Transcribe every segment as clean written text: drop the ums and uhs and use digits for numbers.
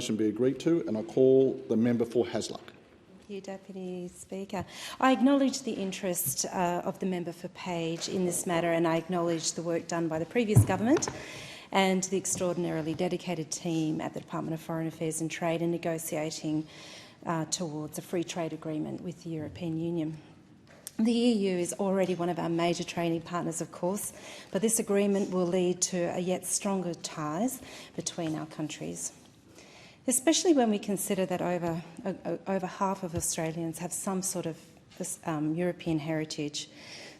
motion be agreed to, and I call the member for Hasluck. Thank you, Deputy Speaker. I acknowledge the interest of the member for Page in this matter, and I acknowledge the work done by the previous government and the extraordinarily dedicated team at the Department of Foreign Affairs and Trade in negotiating towards a free trade agreement with the European Union. The EU is already one of our major trading partners, of course, but this agreement will lead to a yet stronger ties between our countries, especially when we consider that over half of Australians have some sort of European heritage.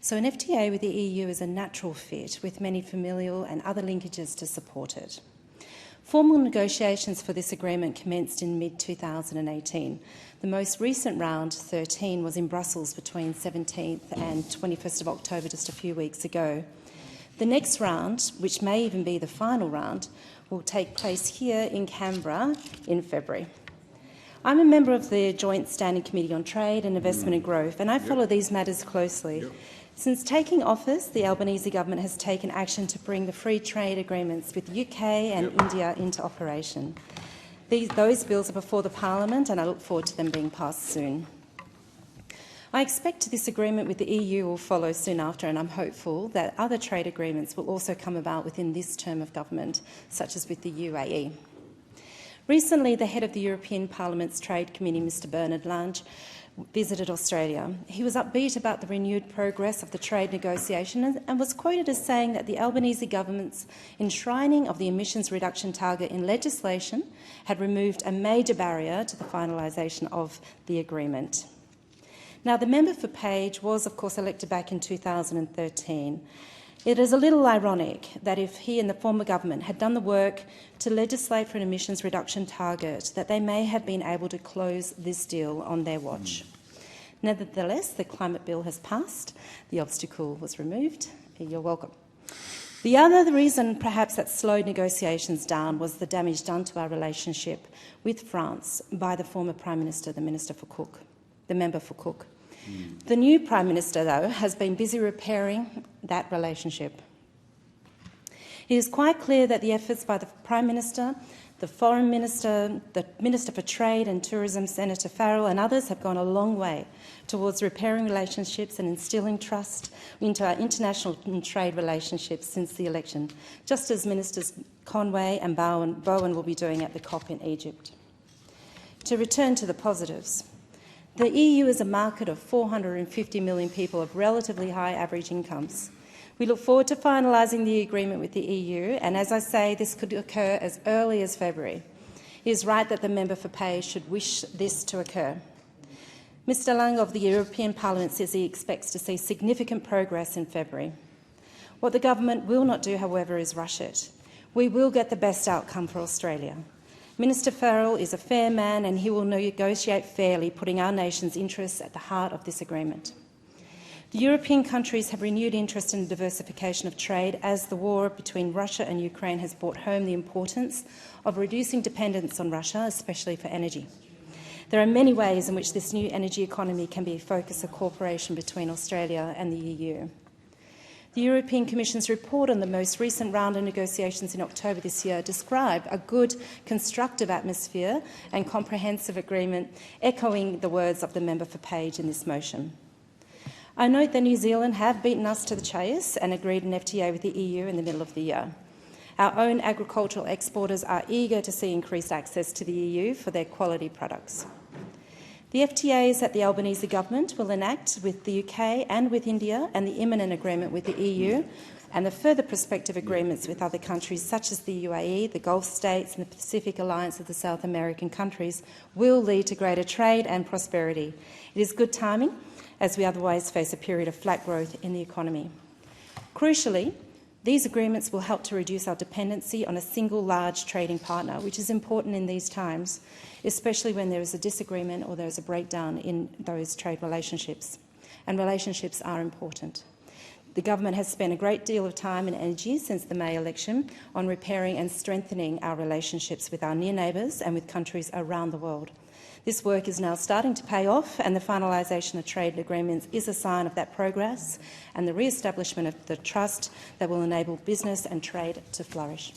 So an FTA with the EU is a natural fit, with many familial and other linkages to support it. Formal negotiations for this agreement commenced in mid-2018. The most recent round, 13, was in Brussels between 17th and 21st of October, just a few weeks ago. The next round, which may even be the final round, will take place here in Canberra in February. I'm a member of the Joint Standing Committee on Trade and Investment and Growth, and I follow these matters closely. Since taking office, the Albanese government has taken action to bring the free trade agreements with the UK and India into operation. Those bills are before the Parliament, and I look forward to them being passed soon. I expect this agreement with the EU will follow soon after, and I'm hopeful that other trade agreements will also come about within this term of government, such as with the UAE. Recently, the head of the European Parliament's Trade Committee, Mr Bernard Lange, visited Australia. He was upbeat about the renewed progress of the trade negotiation and was quoted as saying that the Albanese government's enshrining of the emissions reduction target in legislation had removed a major barrier to the finalisation of the agreement. Now, the member for Page was, of course, elected back in 2013. It is a little ironic that if he and the former government had done the work to legislate for an emissions reduction target, that they may have been able to close this deal on their watch. Nevertheless, the climate bill has passed. The obstacle was removed. You're welcome. The other reason perhaps that slowed negotiations down was the damage done to our relationship with France by the former Prime Minister, the member for Cook. The new Prime Minister, though, has been busy repairing that relationship. It is quite clear that the efforts by the Prime Minister, the Foreign Minister, the Minister for Trade and Tourism, Senator Farrell, and others have gone a long way towards repairing relationships and instilling trust into our international trade relationships since the election, just as Ministers Conway and Bowen will be doing at the COP in Egypt. To return to the positives, the EU is a market of 450 million people of relatively high average incomes. We look forward to finalising the agreement with the EU, and as I say, this could occur as early as February. It is right that the member for Page should wish this to occur. Mr Lange of the European Parliament says he expects to see significant progress in February. What the government will not do, however, is rush it. We will get the best outcome for Australia. Minister Farrell is a fair man, and he will negotiate fairly, putting our nation's interests at the heart of this agreement. The European countries have renewed interest in diversification of trade as the war between Russia and Ukraine has brought home the importance of reducing dependence on Russia, especially for energy. There are many ways in which this new energy economy can be a focus of cooperation between Australia and the EU. The European Commission's report on the most recent round of negotiations in October this year described a good, constructive atmosphere and comprehensive agreement, echoing the words of the member for Page in this motion. I note that New Zealand have beaten us to the chase and agreed an FTA with the EU in the middle of the year. Our own agricultural exporters are eager to see increased access to the EU for their quality products. The FTAs that the Albanese government will enact with the UK and with India, and the imminent agreement with the EU, and the further prospective agreements with other countries such as the UAE, the Gulf states and the Pacific Alliance of the South American countries will lead to greater trade and prosperity. It is good timing, as we otherwise face a period of flat growth in the economy. Crucially, these agreements will help to reduce our dependency on a single large trading partner, which is important in these times, especially when there is a disagreement or there is a breakdown in those trade relationships. And relationships are important. The government has spent a great deal of time and energy since the May election on repairing and strengthening our relationships with our near neighbours and with countries around the world. This work is now starting to pay off, and the finalisation of trade agreements is a sign of that progress and the re-establishment of the trust that will enable business and trade to flourish.